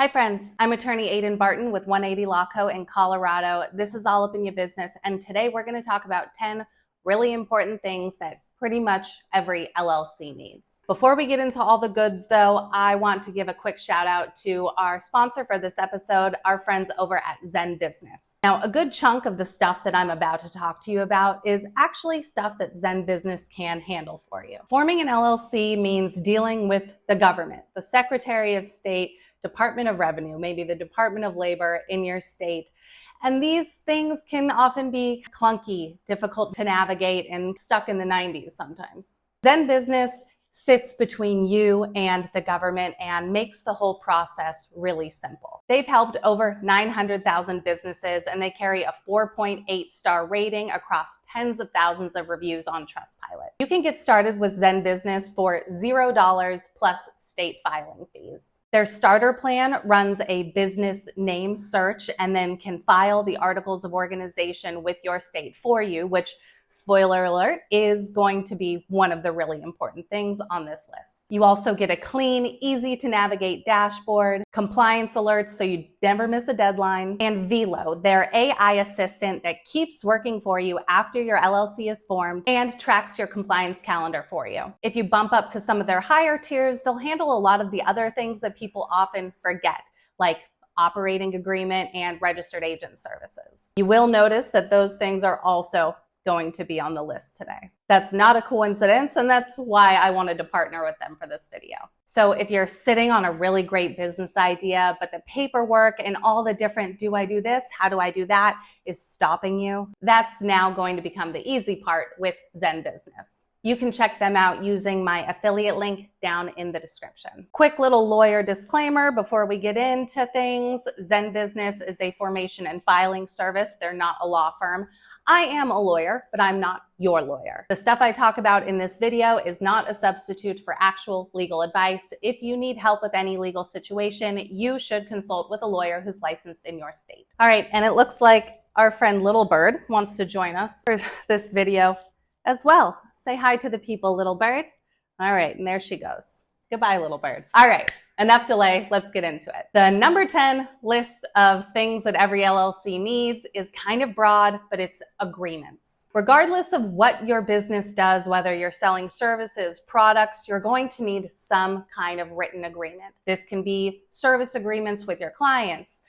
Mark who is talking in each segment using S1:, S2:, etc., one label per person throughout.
S1: Hi friends, I'm attorney Aiden Barton with 180 Law Co. in Colorado. This is All Up in Your Business, and today we're going to talk about 10 really important things that pretty much every LLC needs. Before we get into all the goods though, I want to give a quick shout out to our sponsor for this episode, our friends over at ZenBusiness. Now, a good chunk of the stuff that I'm about to talk to you about is actually stuff that ZenBusiness can handle for you. Forming an LLC means dealing with the government, the Secretary of State, Department of Revenue, maybe the Department of Labor in your state. And these things can often be clunky, difficult to navigate, and stuck in the 90s sometimes. ZenBusiness sits between you and the government and makes the whole process really simple. They've helped over 900,000 businesses, and they carry a 4.8 star rating across tens of thousands of reviews on Trustpilot. You can get started with ZenBusiness for $0 plus state filing fees. Their starter plan runs a business name search and then can file the articles of organization with your state for you, which, spoiler alert, is going to be one of the really important things on this list. You also get a clean, easy to navigate dashboard, compliance alerts so you never miss a deadline, and Velo, their AI assistant that keeps working for you after your LLC is formed and tracks your compliance calendar for you. If you bump up to some of their higher tiers, they'll handle a lot of the other things that people often forget, like operating agreement and registered agent services. You will notice that those things are also going to be on the list today. That's not a coincidence, and that's why I wanted to partner with them for this video. So if you're sitting on a really great business idea, but the paperwork and all the different do I do this, how do I do that is stopping you, that's now going to become the easy part with ZenBusiness. You can check them out using my affiliate link down in the description. Quick little lawyer disclaimer before we get into things. ZenBusiness is a formation and filing service. They're not a law firm. I am a lawyer, but I'm not your lawyer. The stuff I talk about in this video is not a substitute for actual legal advice. If you need help with any legal situation, you should consult with a lawyer who's licensed in your state. All right, and it looks like our friend Little Bird wants to join us for this video as well. Say hi to the people, Little Bird. All right, and there she goes. Goodbye, Little Bird. All right, enough delay. Let's get into it. The number 10 list of things that every LLC needs is kind of broad, but it's agreements. Regardless of what your business does, whether you're selling services, products, you're going to need some kind of written agreement. This can be service agreements with your clients,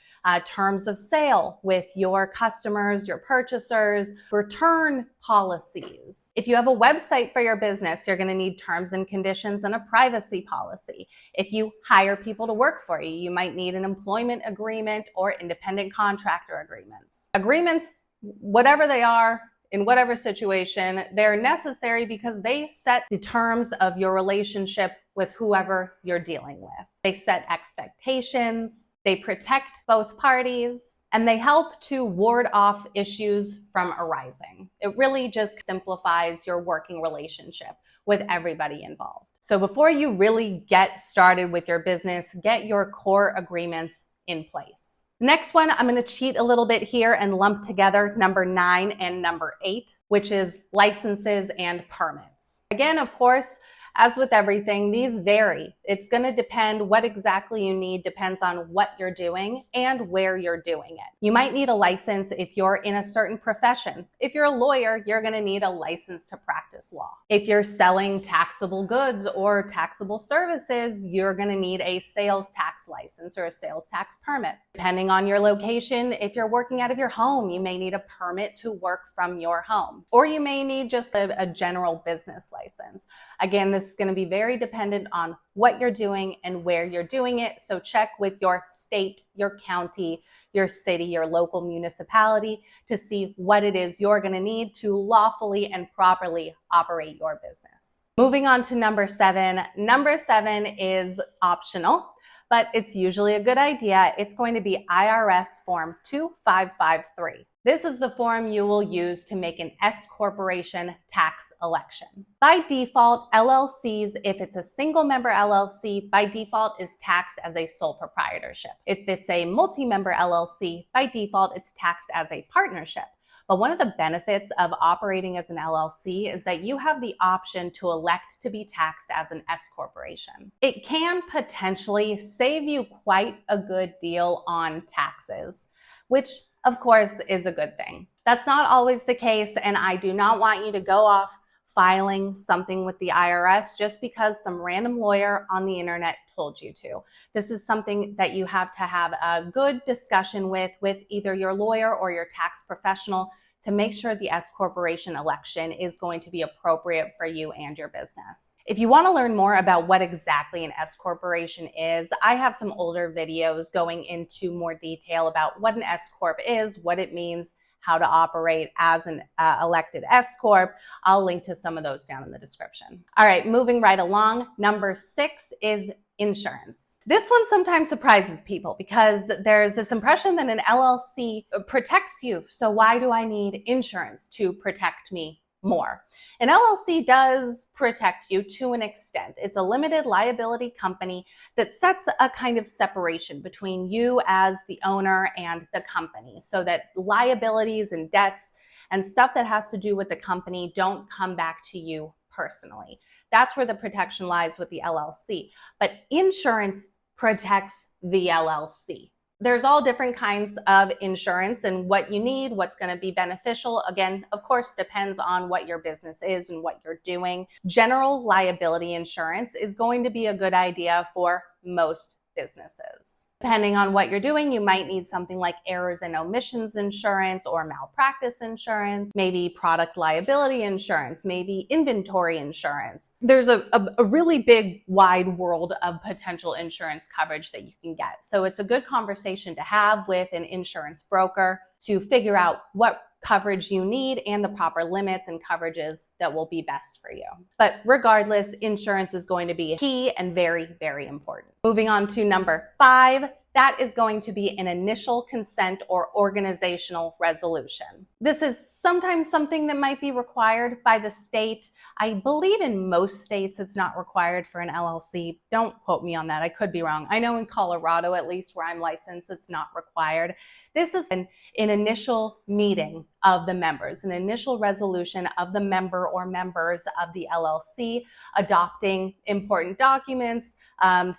S1: terms of sale with your customers, your purchasers, return policies. If you have a website for your business, you're going to need terms and conditions and a privacy policy. If you hire people to work for you, you might need an employment agreement or independent contractor agreements. Agreements, whatever they are, in whatever situation, they're necessary because they set the terms of your relationship with whoever you're dealing with. They set expectations. They protect both parties, and they help to ward off issues from arising. It really just simplifies your working relationship with everybody involved. So before you really get started with your business, get your core agreements in place. Next one, I'm going to cheat a little bit here and lump together number 9 and number 8, which is licenses and permits. Again, of course, as with everything, these vary. It's going to depend what exactly you need, depends on what you're doing and where you're doing it. You might need a license if you're in a certain profession. If you're a lawyer, you're going to need a license to practice law. If you're selling taxable goods or taxable services, you're going to need a sales tax license or a sales tax permit. Depending on your location, if you're working out of your home, you may need a permit to work from your home, or you may need just a general business license. Again, this is going to be very dependent on what you're doing and where you're doing it. So check with your state, your county, your city, your local municipality to see what it is you're going to need to lawfully and properly operate your business. Moving on to number 7. Number 7 is optional, but it's usually a good idea. It's going to be IRS Form 2553. This is the form you will use to make an S corporation tax election. By default, LLCs, if it's a single member LLC, by default is taxed as a sole proprietorship. If it's a multi-member LLC, by default, it's taxed as a partnership. But one of the benefits of operating as an LLC is that you have the option to elect to be taxed as an S corporation. It can potentially save you quite a good deal on taxes, which of course is a good thing. That's not always the case, and I do not want you to go off filing something with the IRS just because some random lawyer on the internet told you to. This is something that you have to have a good discussion with either your lawyer or your tax professional to make sure the S corporation election is going to be appropriate for you and your business. If you want to learn more about what exactly an S corporation is, I have some older videos going into more detail about what an S corp is, what it means, how to operate as an elected S corp. I'll link to some of those down in the description. All right, moving right along. Number 6 is insurance. This one sometimes surprises people because there's this impression that an LLC protects you. So why do I need insurance to protect me more? An LLC does protect you to an extent. It's a limited liability company that sets a kind of separation between you as the owner and the company so that liabilities and debts and stuff that has to do with the company don't come back to you personally. That's where the protection lies with the LLC. But insurance protects the LLC. There's all different kinds of insurance and what you need, what's going to be beneficial. Again, of course, depends on what your business is and what you're doing. General liability insurance is going to be a good idea for most businesses. Depending on what you're doing, you might need something like errors and omissions insurance or malpractice insurance, maybe product liability insurance, maybe inventory insurance. There's a really big, wide world of potential insurance coverage that you can get. So it's a good conversation to have with an insurance broker to figure out what coverage you need and the proper limits and coverages that will be best for you. But regardless, insurance is going to be key and very, very important. Moving on to number 5, that is going to be an initial consent or organizational resolution. This is sometimes something that might be required by the state. I believe in most states it's not required for an LLC. Don't quote me on that. I could be wrong. I know in Colorado, at least where I'm licensed, it's not required. This is an initial meeting of the members, an initial resolution of the member or members of the LLC, adopting important documents,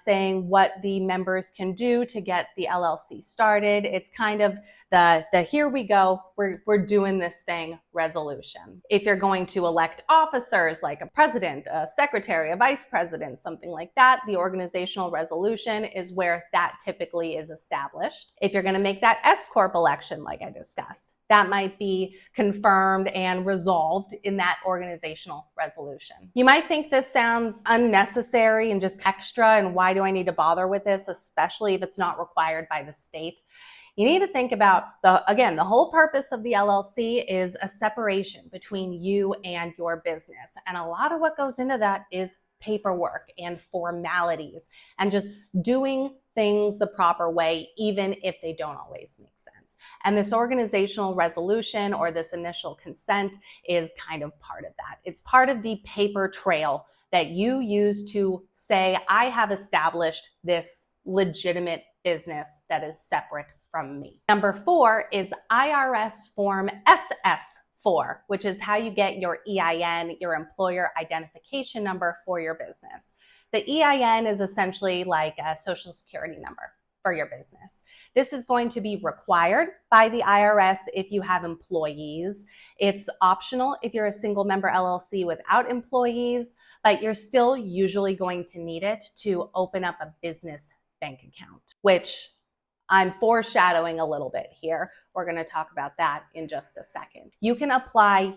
S1: saying what the members can do to get the LLC started. It's kind of the here we go, we're doing this thing resolution. If you're going to elect officers like a president, a secretary, a vice president, something like that, the organizational resolution is where that typically is established. If you're going to make that S corp election, like I discussed, that might be confirmed and resolved in that organizational resolution. You might think this sounds unnecessary and just extra, and why do I need to bother with this, especially if it's not required by the state? You need to think about, the whole purpose of the LLC is a separation between you and your business. And a lot of what goes into that is paperwork and formalities and just doing things the proper way, even if they don't always make sense. And this organizational resolution or this initial consent is kind of part of that. It's part of the paper trail that you use to say, I have established this legitimate business that is separate from me. Number 4 is IRS Form SS4, which is how you get your EIN, your employer identification number for your business. The EIN is essentially like a social security number for your business. This is going to be required by the IRS if you have employees. It's optional if you're a single member LLC without employees, but you're still usually going to need it to open up a business bank account, which I'm foreshadowing a little bit here. We're going to talk about that in just a second. You can apply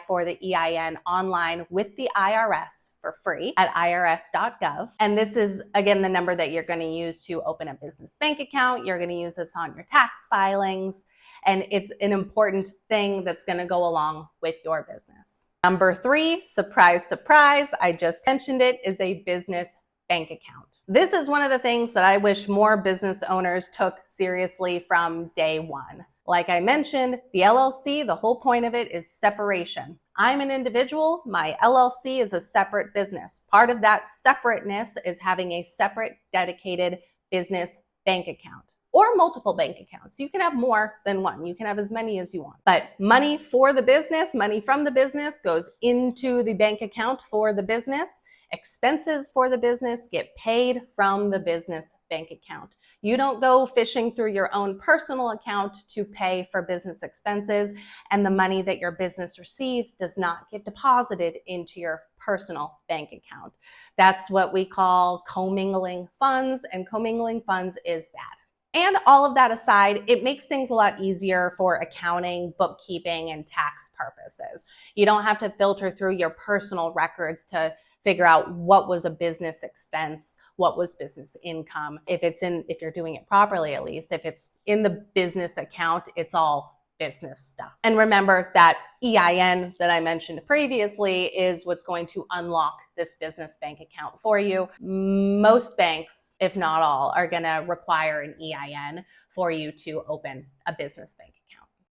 S1: for the EIN online with the IRS for free at irs.gov. And this is, again, the number that you're going to use to open a business bank account. You're going to use this on your tax filings. And it's an important thing that's going to go along with your business. Number 3, surprise, surprise, I just mentioned it, is a business bank account. This is one of the things that I wish more business owners took seriously from day one. Like I mentioned, the LLC, the whole point of it is separation. I'm an individual, my LLC is a separate business. Part of that separateness is having a separate, dedicated business bank account. or multiple bank accounts. You can have more than one. You can have as many as you want. But money for the business, money from the business goes into the bank account for the business. Expenses for the business get paid from the business bank account. You don't go fishing through your own personal account to pay for business expenses, and the money that your business receives does not get deposited into your personal bank account. That's what we call commingling funds, and commingling funds is bad. And all of that aside, it makes things a lot easier for accounting, bookkeeping, and tax purposes. You don't have to filter through your personal records to figure out what was a business expense, what was business income. If you're doing it properly, at least, if it's in the business account, it's all business stuff. And remember that EIN that I mentioned previously is what's going to unlock this business bank account for you. Most banks, if not all, are going to require an EIN for you to open a business bank account.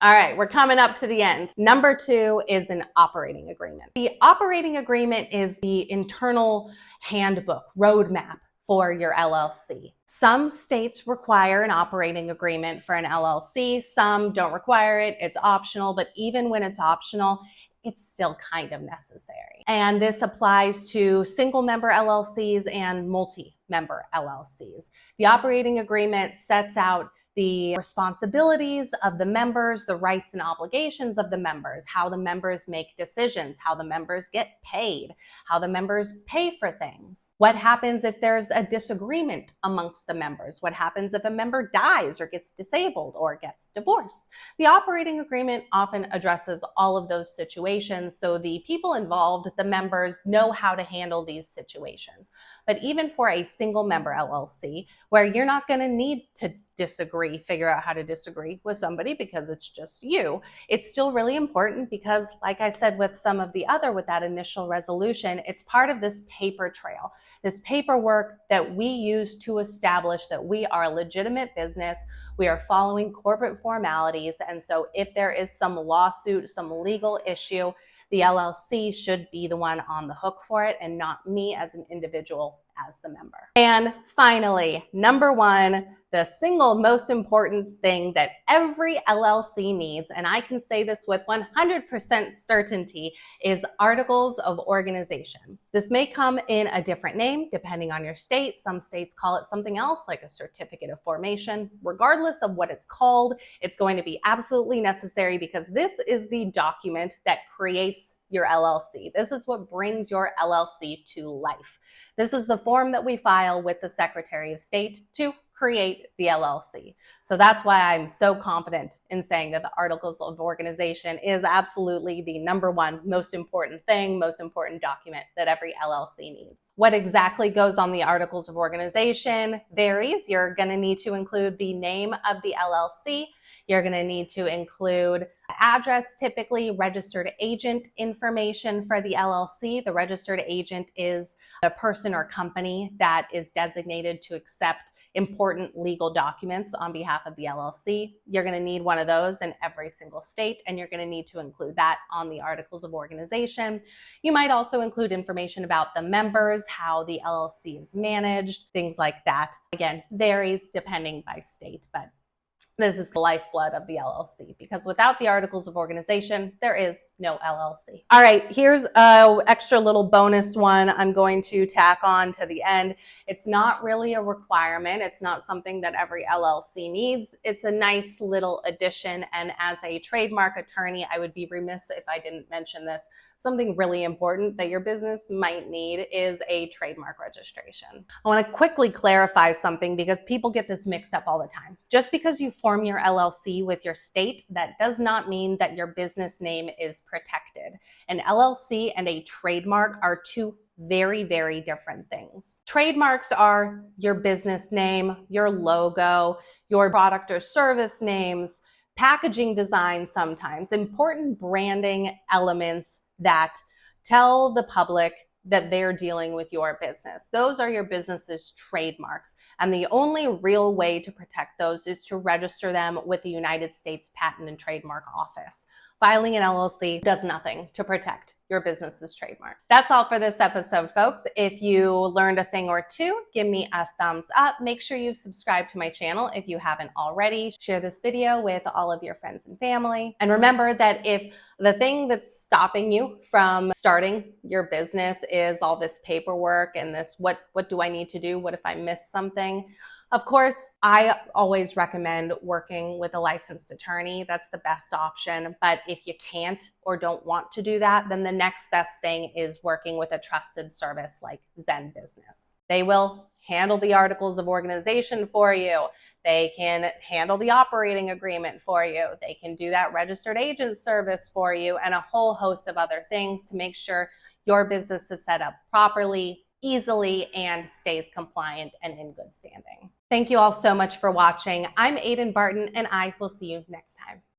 S1: All right, we're coming up to the end. Number 2 is an operating agreement. The operating agreement is the internal handbook, roadmap for your LLC. Some states require an operating agreement for an LLC. Some don't require it. It's optional, but even when it's optional, it's still kind of necessary. And this applies to single member LLCs and multi-member LLCs. The operating agreement sets out the responsibilities of the members, the rights and obligations of the members, how the members make decisions, how the members get paid, how the members pay for things. What happens if there's a disagreement amongst the members? What happens if a member dies or gets disabled or gets divorced? The operating agreement often addresses all of those situations, so the people involved, the members, know how to handle these situations. But even for a single member LLC, where you're not going to need to figure out how to disagree with somebody because it's just you, it's still really important because, like I said with that initial resolution, it's part of this paper trail, this paperwork that we use to establish that we are a legitimate business. We are following corporate formalities. And so if there is some lawsuit, some legal issue, the LLC should be the one on the hook for it and not me as an individual as the member. And finally, number 1, the single most important thing that every LLC needs, and I can say this with 100% certainty, is articles of organization. This may come in a different name depending on your state. Some states call it something else, like a certificate of formation. Regardless of what it's called, it's going to be absolutely necessary because this is the document that creates your LLC. This is what brings your LLC to life. This is the form that we file with the Secretary of State to create the LLC. So that's why I'm so confident in saying that the Articles of Organization is absolutely the number 1 most important thing, most important document that every LLC needs. What exactly goes on the Articles of Organization varies. You're going to need to include the name of the LLC. You're going to need to include address, typically registered agent information for the LLC. The registered agent is a person or company that is designated to accept important legal documents on behalf of the LLC. You're going to need one of those in every single state, and you're going to need to include that on the Articles of Organization. You might also include information about the members, how the LLC is managed, things like that. Again, varies depending by state, but this is the lifeblood of the LLC, because without the Articles of Organization, there is no LLC. All right, here's an extra little bonus one I'm going to tack on to the end. It's not really a requirement. It's not something that every LLC needs. It's a nice little addition, and as a trademark attorney, I would be remiss if I didn't mention this. Something really important that your business might need is a trademark registration. I want to quickly clarify something because people get this mixed up all the time. Just because you form your LLC with your state, that does not mean that your business name is protected. An LLC and a trademark are two very, very different things. Trademarks are your business name, your logo, your product or service names, packaging design sometimes, important branding elements that tell the public that they're dealing with your business. Those are your business's trademarks. And the only real way to protect those is to register them with the United States Patent and Trademark Office. filing an LLC does nothing to protect your business's trademark. That's all for this episode, folks. If you learned a thing or two, give me a thumbs up. Make sure you've subscribed to my channel if you haven't already. Share this video with all of your friends and family. And remember that if the thing that's stopping you from starting your business is all this paperwork and this, what do I need to do? What if I miss something? Of course, I always recommend working with a licensed attorney. That's the best option. But if you can't or don't want to do that, then the next best thing is working with a trusted service like ZenBusiness. They will handle the articles of organization for you. They can handle the operating agreement for you. They can do that registered agent service for you and a whole host of other things to make sure your business is set up properly, easily, and stays compliant and in good standing. Thank you all so much for watching. I'm Aiden Barton, and I will see you next time.